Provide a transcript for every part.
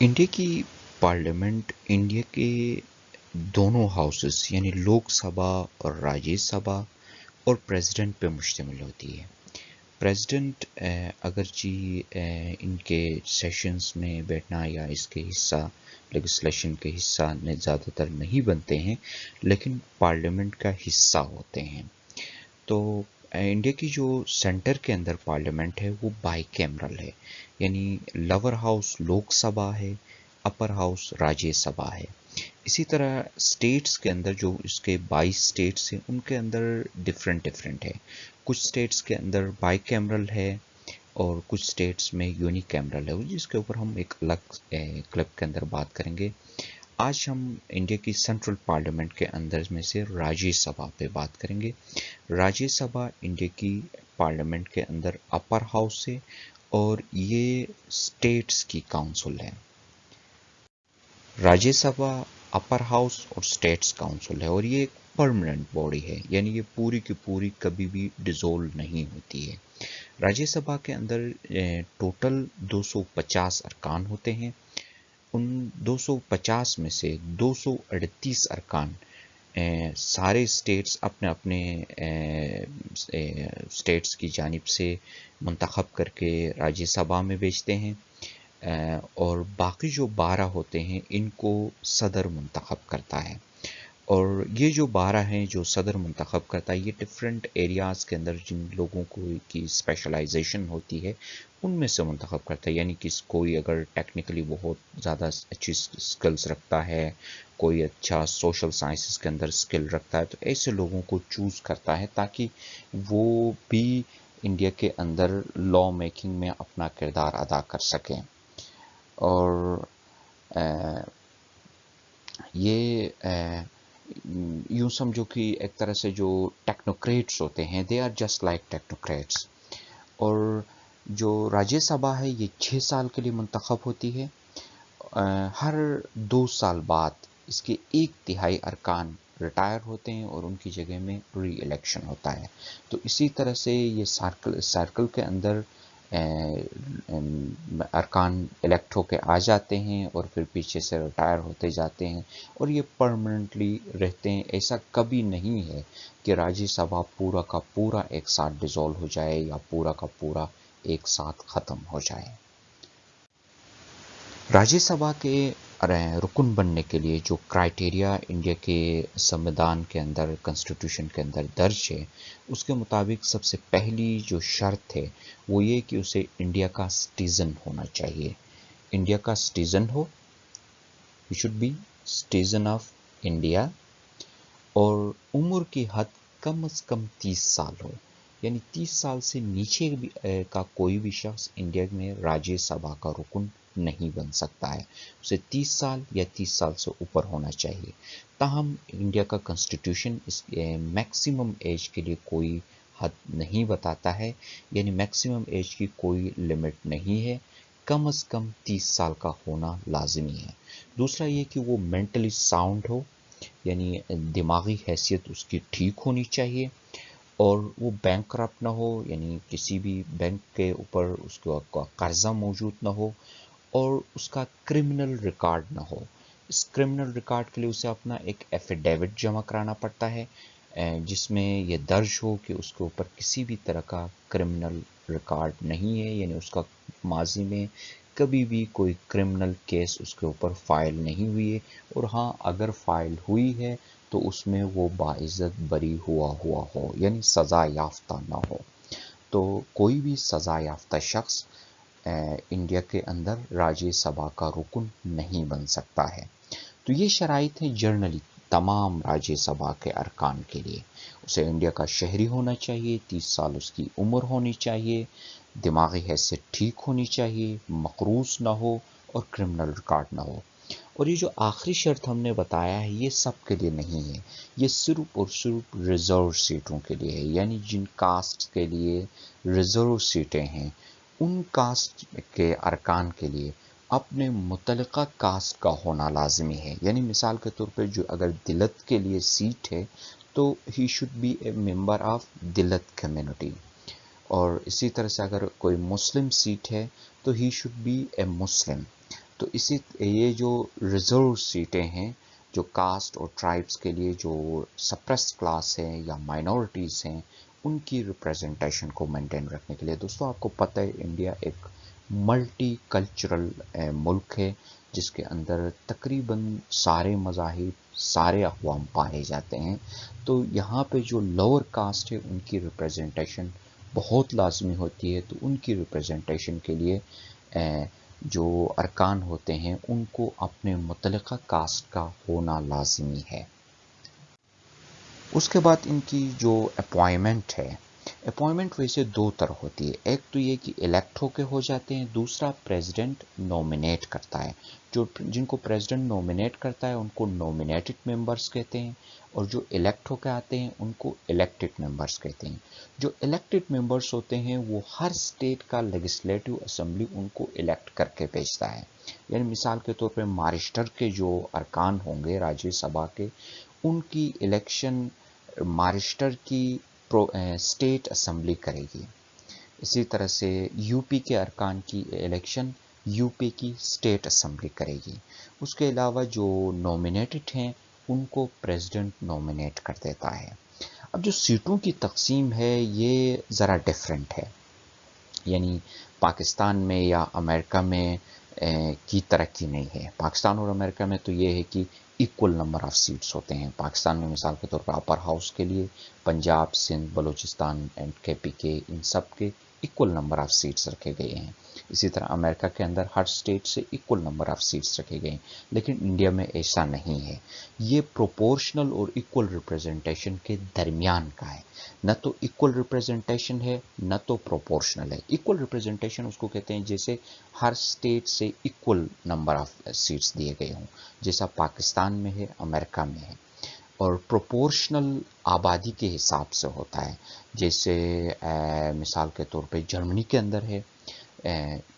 India की parliament India के दोनों हाउसेस यानी लोक सभा और राज्यसभा और प्रेसिडेंट पे मुश्तमिल होती है। प्रेसिडेंट अगरची इनके सेशंस में बैठना या इसके हिस्सा लेजिस्लेशन के हिस्सा ने ज़्यादातर नहीं बनते हैं, लेकिन पार्लियामेंट का हिस्सा होते हैं। तो इंडिया की जो सेंटर के अंदर पार्लियामेंट है वो बाई कैमरल है, यानी लोअर हाउस लोकसभा है, अपर हाउस राज्यसभा है। इसी तरह स्टेट्स के अंदर जो इसके 22 स्टेट्स हैं उनके अंदर डिफरेंट डिफरेंट है। कुछ स्टेट्स के अंदर बाई कैमरल है और कुछ स्टेट्स में यूनिक कैमरल है, जिसके ऊपर हम एक अलग क्लिप के अंदर बात करेंगे। आज हम इंडिया की सेंट्रल पार्लियामेंट के अंदर में से राज्यसभा पे बात करेंगे। राज्यसभा इंडिया की पार्लियामेंट के अंदर अपर हाउस है और ये स्टेट्स की काउंसिल है। राज्यसभा अपर हाउस और स्टेट्स काउंसिल है और ये एक परमानेंट बॉडी है, यानी ये पूरी की पूरी कभी भी डिसॉल्व नहीं होती है। राज्यसभा के अंदर टोटल 250 अरकान होते हैं। उन 250 में से 238 अरकान सारे स्टेट्स अपने अपने स्टेट्स की जानिब से मुंतखब करके राज्यसभा में भेजते हैं, और बाकी जो 12 होते हैं इनको सदर मुंतखब करता है। और ये जो 12 हैं जो सदर मुंतखब करता है, ये डिफरेंट एरियाज़ के अंदर जिन लोगों को की स्पेशलाइजेशन होती है उनमें से मुंतखब करता है। यानी कि कोई अगर टेक्निकली बहुत ज़्यादा अच्छी स्किल्स रखता है, कोई अच्छा सोशल साइंसेस के अंदर स्किल रखता है, तो ऐसे लोगों को चूज़ करता है ताकि वो भी इंडिया के अंदर लॉ मेकिंग में अपना किरदार अदा कर सकें। और ये यूँ समझो कि एक तरह से जो टेक्नोक्रेट्स होते हैं, they are just like technocrats. और जो राज्यसभा है ये 6 साल के लिए मुंतखब होती है। हर 2 साल बाद इसके 1/3 अरकान रिटायर होते हैं और उनकी जगह में री इलेक्शन होता है। तो इसी तरह से ये सर्कल के अंदर अरकान इलेक्ट होके आ जाते हैं और फिर पीछे से रिटायर होते जाते हैं और ये परमानेंटली रहते हैं। ऐसा कभी नहीं है कि राज्यसभा पूरा का पूरा एक साथ डिसॉल्व हो जाए या पूरा का पूरा एक साथ ख़त्म हो जाए। राज्यसभा के रुकन बनने के लिए जो क्राइटेरिया इंडिया के संविधान के अंदर, कॉन्स्टिट्यूशन के अंदर दर्ज है, उसके मुताबिक सबसे पहली जो शर्त है वो ये कि उसे इंडिया का सिटीज़न होना चाहिए। इंडिया का सिटीज़न हो, you should be citizen of India, और उम्र की हद कम से कम 30 साल हो। यानी 30 साल से नीचे का कोई भी शख्स इंडिया में राज्यसभा का रुकन नहीं बन सकता है। उसे 30 साल या 30 साल से ऊपर होना चाहिए। ताहम इंडिया का कॉन्स्टिट्यूशन इस मैक्सिमम एज के लिए कोई हद नहीं बताता है, यानी मैक्सिमम एज की कोई लिमिट नहीं है। कम से कम 30 साल का होना लाजमी है। दूसरा ये कि वो मेंटली साउंड हो, यानी दिमागी हैसियत उसकी ठीक होनी चाहिए, और वो बैंक करप्ट ना हो, यानी किसी भी बैंक के ऊपर उसका कर्जा मौजूद ना हो, और उसका क्रिमिनल रिकॉर्ड ना हो। इस क्रिमिनल रिकॉर्ड के लिए उसे अपना एक एफिडेविट जमा कराना पड़ता है, जिसमें यह दर्ज हो कि उसके ऊपर किसी भी तरह का क्रिमिनल रिकॉर्ड नहीं है, यानी उसका माजी में कभी भी कोई क्रिमिनल केस उसके ऊपर फाइल नहीं हुई है, और हाँ अगर फाइल हुई है तो उसमें वो बाइज्जत बरी हुआ हो, यानी सज़ा याफ्ता ना हो। तो कोई भी सज़ा याफ्ता शख्स इंडिया के अंदर राज्यसभा का रुकन नहीं बन सकता है। तो ये शराइत है जनरली तमाम राज्यसभा के अरकान के लिए। उसे इंडिया का शहरी होना चाहिए, 30 साल उसकी उम्र होनी चाहिए, दिमागी हैसियत ठीक होनी चाहिए, मकरूज ना हो और क्रिमिनल रिकॉर्ड ना हो। और ये जो आखिरी शर्त हमने बताया है ये सब के लिए नहीं है, ये सिर्फ और सिर्फ रिज़र्व सीटों के लिए है। यानी जिन कास्ट के लिए रिज़र्व सीटें हैं उन कास्ट के अरकान के लिए अपने मुतलका कास्ट का होना लाजमी है। यानी मिसाल के तौर पे जो अगर दिलत के लिए सीट है तो he should be A member of दिलत कम्युनिटी, और इसी तरह से अगर कोई मुस्लिम सीट है तो ही शुड बी ए मुस्लिम। تو یہ جو ریزرو سیٹیں ہیں جو کاسٹ اور ٹرائبس کے لیے جو سپریس کلاس ہیں یا مائنورٹیز ہیں ان کی ریپریزنٹیشن کو مینٹین رکھنے کے لیے. دوستوں آپ کو پتہ ہے انڈیا ایک ملٹی کلچرل ملک ہے جس کے اندر تقریباً سارے مذاہب سارے اقوام پائے جاتے ہیں. تو یہاں پہ جو لوور کاسٹ ہے ان کی ریپریزنٹیشن بہت لازمی ہوتی ہے. تو ان کی ریپریزنٹیشن کے لیے جو ارکان ہوتے ہیں ان کو اپنے متعلقہ کاسٹ کا ہونا لازمی ہے. اس کے بعد ان کی جو اپوائنمنٹ ہے، اپوائنمنٹ ویسے دو طرح ہوتی ہے. ایک تو یہ کہ الیکٹ ہو کے ہو جاتے ہیں، دوسرا پریزیڈنٹ نومینیٹ کرتا ہے. جن کو پریزیڈنٹ نومینیٹ کرتا ہے ان کو نومینیٹڈ ممبرس کہتے ہیں، اور جو الیکٹ ہو کے آتے ہیں ان کو الیکٹڈ ممبرس کہتے ہیں. جو الیکٹڈ ممبرس ہوتے ہیں وہ ہر اسٹیٹ کا لیجسلیٹو اسمبلی ان کو الیکٹ کر کے بھیجتا ہے. یعنی مثال کے طور پہ مہاراشٹر کے جو ارکان ہوں گے راجیہ سبھا کے، ان کی الیکشن مہاراشٹر کی اسٹیٹ اسمبلی کرے گی. اسی طرح سے یو پی کے ارکان کی الیکشن یو پی کی اسٹیٹ اسمبلی کرے گی. اس کے علاوہ جو نومینیٹڈ ہیں ان کو پریزیڈنٹ نومینیٹ کر دیتا ہے. اب جو سیٹوں کی تقسیم ہے یہ ذرا ڈیفرنٹ ہے. یعنی پاکستان میں یا امریکہ میں کی ترقی نہیں ہے. پاکستان اور امریکہ میں تو یہ ہے کہ ایکول نمبر آف سیٹس ہوتے ہیں. پاکستان میں مثال کے طور پر اپر ہاؤس کے لیے پنجاب، سندھ، بلوچستان اینڈ کے پی کے ان سب کے ایکول نمبر آف سیٹس رکھے گئے ہیں. اسی طرح امریکہ کے اندر ہر اسٹیٹ سے ایکول نمبر آف سیٹس رکھے گئے ہیں. لیکن انڈیا میں ایسا نہیں ہے. یہ پروپورشنل اور ایکول ریپریزنٹیشن کے درمیان کا ہے. نہ تو ایکول ریپریزنٹیشن ہے نہ تو پروپورشنل ہے. ایکول ریپریزنٹیشن اس کو کہتے ہیں جیسے ہر اسٹیٹ سے ایکول نمبر آف سیٹس دیے گئے ہوں، جیسا پاکستان میں ہے، امریکہ میں ہے. اور پروپورشنل آبادی کے حساب سے ہوتا ہے. جیسے مثال کے طور پہ جرمنی کے اندر ہے،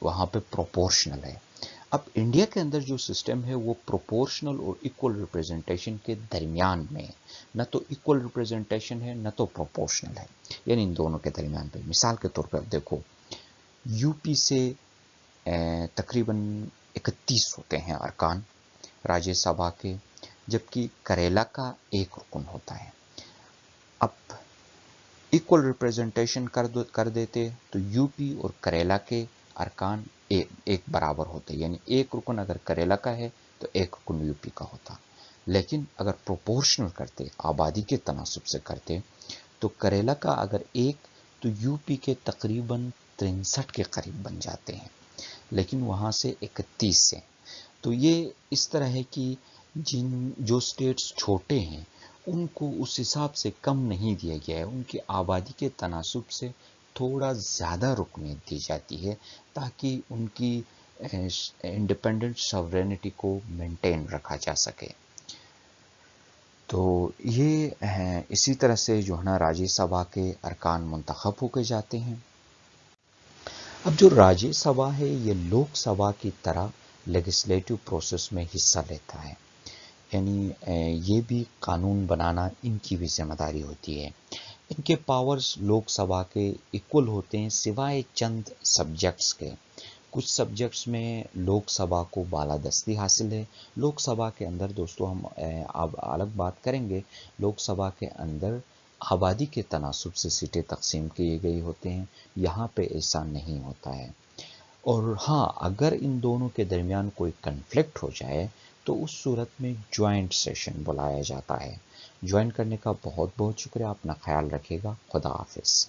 وہاں پہ پروپورشنل ہے. اب انڈیا کے اندر جو سسٹم ہے وہ پروپورشنل اور ایکول ریپریزنٹیشن کے درمیان میں، نہ تو ایکول ریپریزنٹیشن ہے نہ تو پروپورشنل ہے. یعنی ان دونوں کے درمیان پہ. مثال کے طور پہ دیکھو یو پی سے تقریباً 31 ہوتے ہیں ارکان راجیہ سبھا کے، جبکہ کریلا کا ایک رکن ہوتا ہے. اب ایکول ریپریزنٹیشن کر دیتے تو یو پی اور کریلا کے ارکان ایک برابر ہوتے. یعنی ایک رکن اگر کریلا کا ہے تو ایک رکن یو پی کا ہوتا. لیکن اگر پروپورشنل کرتے، آبادی کے تناسب سے کرتے، تو کریلا کا اگر ایک تو یو پی کے تقریباً 63 کے قریب بن جاتے ہیں. لیکن وہاں سے 31 سے. تو یہ اس طرح ہے کہ جو اسٹیٹس چھوٹے ہیں ان کو اس حساب سے کم نہیں دیا گیا ہے. ان کی آبادی کے تناسب سے تھوڑا زیادہ رکنیت دی جاتی ہے تاکہ ان کی انڈیپینڈنٹ ساورینٹی کو مینٹین رکھا جا سکے. تو یہ اسی طرح سے جو ہے نا راجیہ سبھا کے ارکان منتخب ہو کے جاتے ہیں. اب جو راجیہ سبھا ہے یہ لوک سبھا کی طرح لیجسلیٹو پروسیس میں حصہ لیتا ہے. یعنی یہ بھی قانون بنانا ان کی بھی ذمہ داری ہوتی ہے. ان کے پاورز لوک سبھا کے ایکول ہوتے ہیں سوائے چند سبجیکٹس کے. کچھ سبجیکٹس میں لوک سبھا کو بالادستی حاصل ہے. لوک سبھا کے اندر دوستو ہم اب الگ بات کریں گے. لوک سبھا کے اندر آبادی کے تناسب سے سیٹیں تقسیم کیے گئی ہوتے ہیں. یہاں پہ ایسا نہیں ہوتا ہے. اور ہاں اگر ان دونوں کے درمیان کوئی کنفلکٹ ہو جائے تو اس صورت میں جوائنٹ سیشن بلایا جاتا ہے. جوائن کرنے کا بہت بہت شکریہ. اپنا خیال رکھیے گا. خدا حافظ.